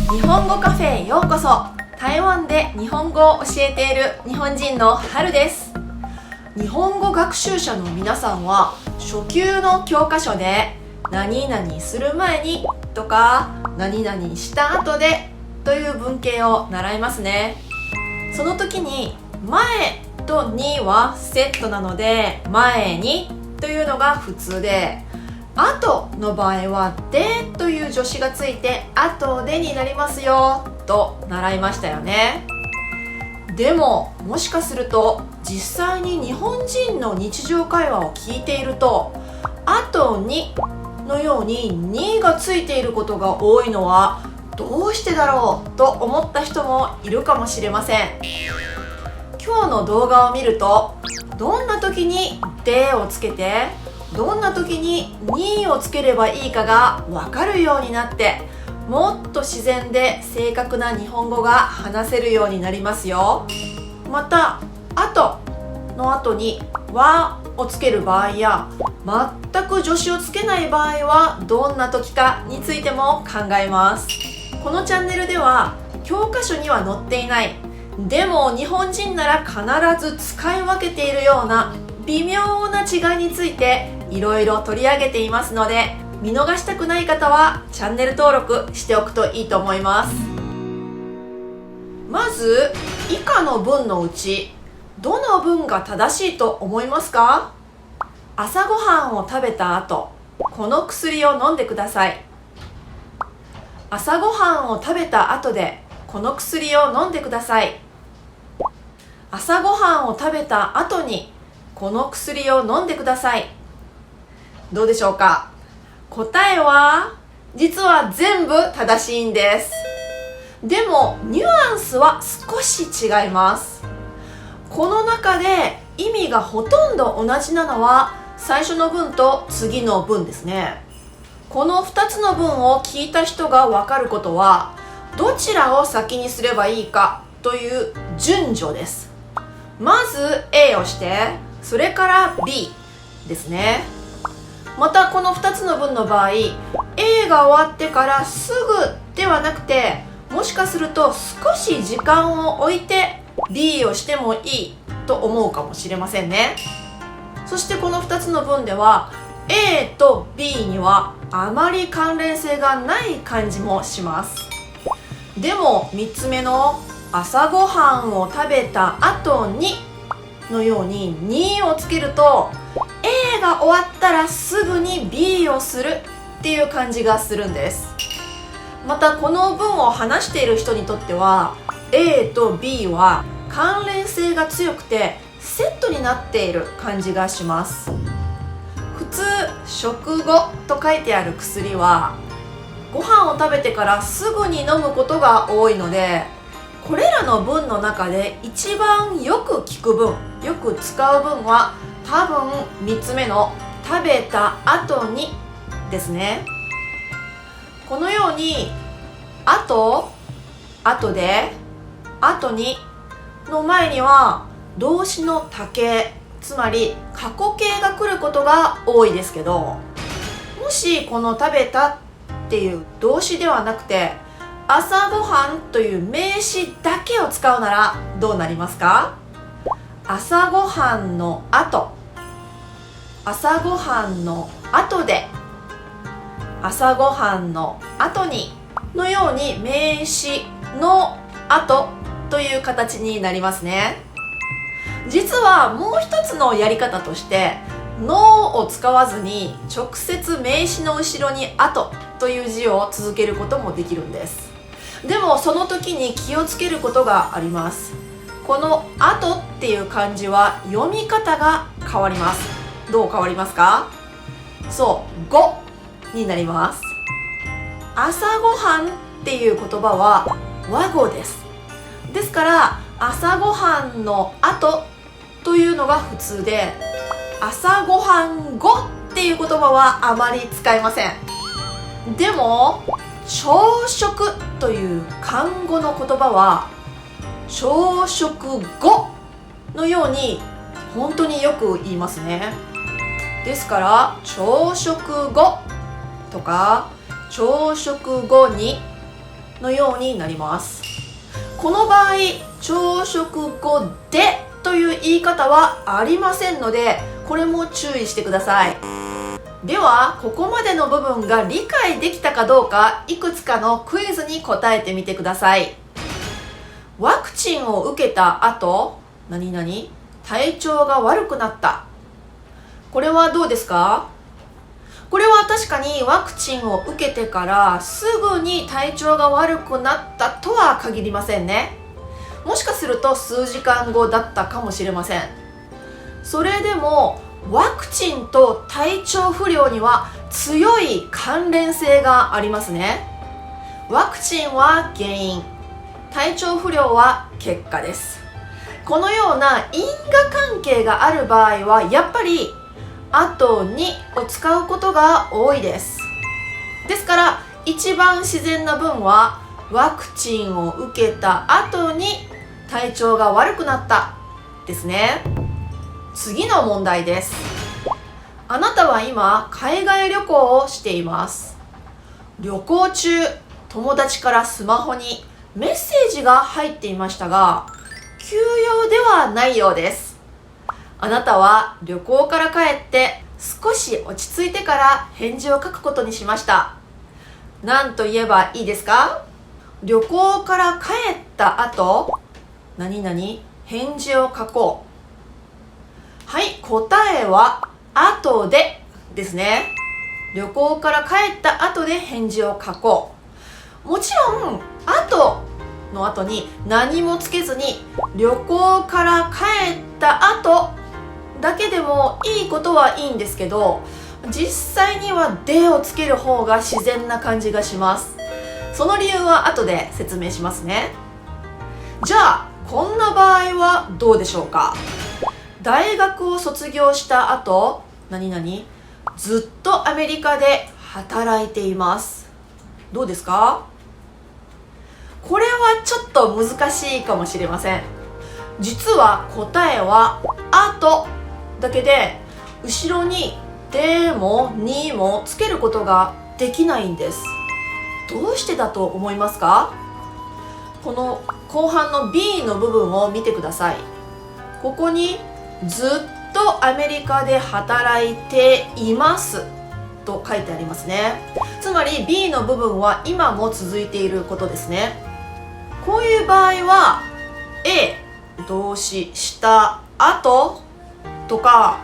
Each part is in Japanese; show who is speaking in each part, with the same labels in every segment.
Speaker 1: 日本語カフェへようこそ。台湾で日本語を教えている日本人の春です。日本語学習者の皆さんは初級の教科書で何々する前にとか何々した後でという文型を習いますね。その時に前とにはセットなので前にというのが普通で、後の場合はでという助詞がついて後でになりますよと習いましたよね。でももしかすると実際に日本人の日常会話を聞いていると後にのようににがついていることが多いのはどうしてだろうと思った人もいるかもしれません。今日の動画を見るとどんな時にでをつけてどんな時ににをつければいいかが分かるようになって、もっと自然で正確な日本語が話せるようになりますよ。また後の後にはをつける場合や全く助詞をつけない場合はどんな時かについても考えます。このチャンネルでは教科書には載っていない、でも日本人なら必ず使い分けているような微妙な違いについていろいろ取り上げていますので、見逃したくない方はチャンネル登録しておくといいと思います。まず以下の文のうちどの文が正しいと思いますか？朝ごはんを食べた後、この薬を飲んでください。朝ごはんを食べた後でこの薬を飲んでください。朝ごはんを食べた後にこの薬を飲んでください。どうでしょうか？答えは実は全部正しいんです。でもニュアンスは少し違います。この中で意味がほとんど同じなのは最初の文と次の文ですね。この2つの文を聞いた人が分かることは、どちらを先にすればいいかという順序です。まず A をしてそれから B ですね。またこの2つの文の場合 A が終わってからすぐではなくて、もしかすると少し時間を置いて B をしてもいいと思うかもしれませんね。そしてこの2つの文では A と B にはあまり関連性がない感じもします。でも3つ目の朝ごはんを食べた後にのようににをつけると A が終わったらすぐに B をするっていう感じがするんです。またこの文を話している人にとっては A と B は関連性が強くてセットになっている感じがします。普通食後と書いてある薬はご飯を食べてからすぐに飲むことが多いので、これらの文の中で一番よく聞く文、よく使う文は多分3つ目の食べた後にですね。このように後、後で、後にの前には動詞の多形、つまり過去形が来ることが多いですけど、もしこの食べたっていう動詞ではなくて朝ごはんという名詞だけを使うならどうなりますか？朝ごはんの後、朝ごはんの後で、朝ごはんの後にのように名詞の後という形になりますね。実はもう一つのやり方としてのを使わずに直接名詞の後ろに後という字を続けることもできるんです。でもその時に気をつけることがあります。この後っていう漢字は読み方が変わります。どう変わりますか？そう、語になります。朝ごはんっていう言葉は和語です。ですから朝ごはんの後というのが普通で、朝ごはん後っていう言葉はあまり使いません。でも朝食という漢語の言葉は朝食後のように本当によく言いますね。ですから朝食後とか朝食後にのようになります。この場合、朝食後でという言い方はありませんので、これも注意してください。では、ここまでの部分が理解できたかどうか、いくつかのクイズに答えてみてください。ワクチンを受けた後、体調が悪くなった。これはどうですか？これは確かにワクチンを受けてからすぐに体調が悪くなったとは限りませんね。もしかすると数時間後だったかもしれません。それでもワクチンと体調不良には強い関連性がありますね。ワクチンは原因、体調不良は結果です。このような因果関係がある場合はやっぱりあとにを使うことが多いです。ですから一番自然な文はワクチンを受けた後に体調が悪くなったですね。次の問題です。あなたは今海外旅行をしています。旅行中、友達からスマホにメッセージが入っていましたが、急用ではないようです。あなたは旅行から帰って少し落ち着いてから返事を書くことにしました。何と言えばいいですか？旅行から帰った後、返事を書こう。はい、答えは後でですね。旅行から帰った後で返事を書こう。もちろん後の後に何もつけずに旅行から帰った後だけでもいいことはいいんですけど、実際にはでをつける方が自然な感じがします。その理由は後で説明しますね。じゃあこんな場合はどうでしょうか？大学を卒業した後、ずっとアメリカで働いています。どうですか？これはちょっと難しいかもしれません。実は答えは後だけで、後ろにでもにもつけることができないんです。どうしてだと思いますか？この後半の B の部分を見てください。ここにずっとアメリカで働いていますと書いてありますね。つまり B の部分は今も続いていることですね。こういう場合は A 動詞した後とか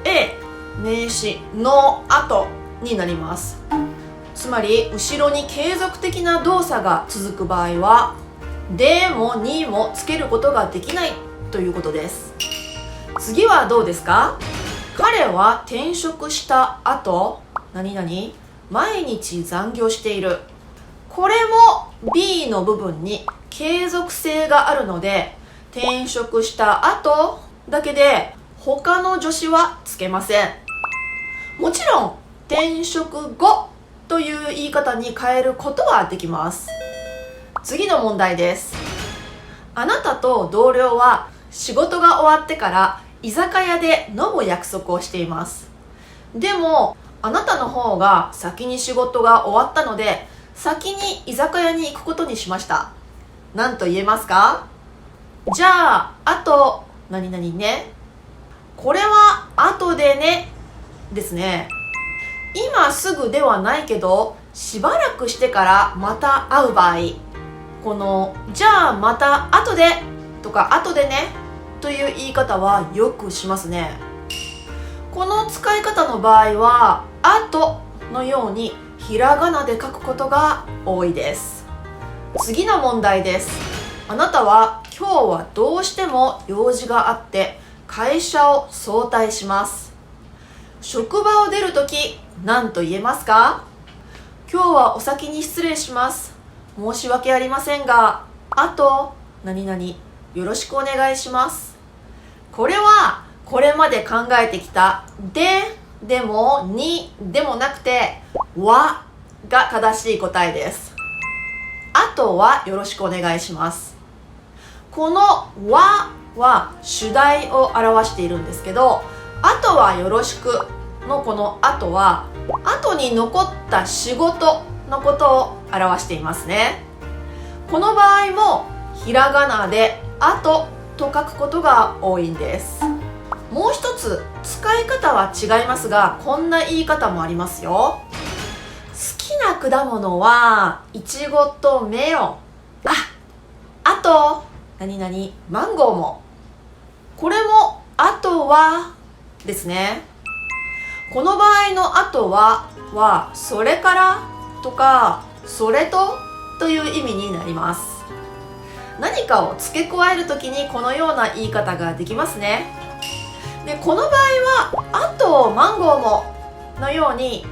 Speaker 1: A 名詞の後になります。つまり後ろに継続的な動作が続く場合はでもにもつけることができないということです。次はどうですか？彼は転職した後毎日残業している。これも B の部分に継続性があるので、転職した後だけで他の助詞はつけません。もちろん転職後という言い方に変えることはできます。次の問題です。あなたと同僚は仕事が終わってから居酒屋で飲む約束をしています。でもあなたの方が先に仕事が終わったので、先に居酒屋に行くことにしました。何と言えますか？じゃあ、あとね。これは後でねですね。今すぐではないけどしばらくしてからまた会う場合、このじゃあまた後でとか後でねという言い方はよくしますね。この使い方の場合は後のようにひらがなで書くことが多いです。次の問題です。あなたは今日はどうしても用事があって会社を早退します。職場を出るとき何と言えますか？今日はお先に失礼します。申し訳ありませんが、あとよろしくお願いします。これはこれまで考えてきたでもにでもなくてはが正しい答えです。あとはよろしくお願いします。このは主題を表しているんですけど、あとはよろしくのこの後は後に残った仕事のことを表していますね。この場合もひらがなであとと書くことが多いんです。もう一つ使い方は違いますが、こんな言い方もありますよ。好きな果物はいちごとメロン、あと何々マンゴーも。これもあとはですね。この場合のあとはそれからとかそれとという意味になります。何かを付け加えるときにこのような言い方ができますね。でこの場合はあとマンゴーものように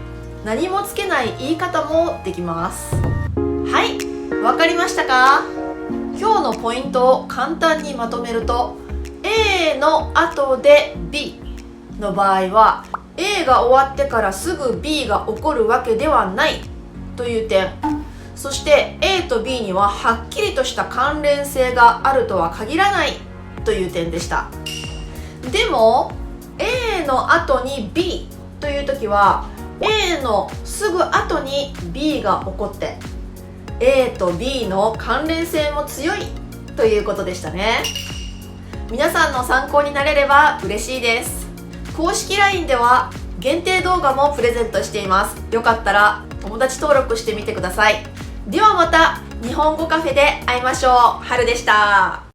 Speaker 1: 何もつけない言い方もできます。はい、わかりましたか？今日のポイントを簡単にまとめると、 A の後で B の場合は A が終わってからすぐ B が起こるわけではないという点、そして A と B にははっきりとした関連性があるとは限らないという点でした。でも A の後に B という時は A のすぐ後に B が起こって A と B の関連性も強いということでしたね。皆さんの参考になれれば嬉しいです。公式 LINE では限定動画もプレゼントしています。よかったら友達登録してみてください。ではまた日本語カフェで会いましょう。はるでした。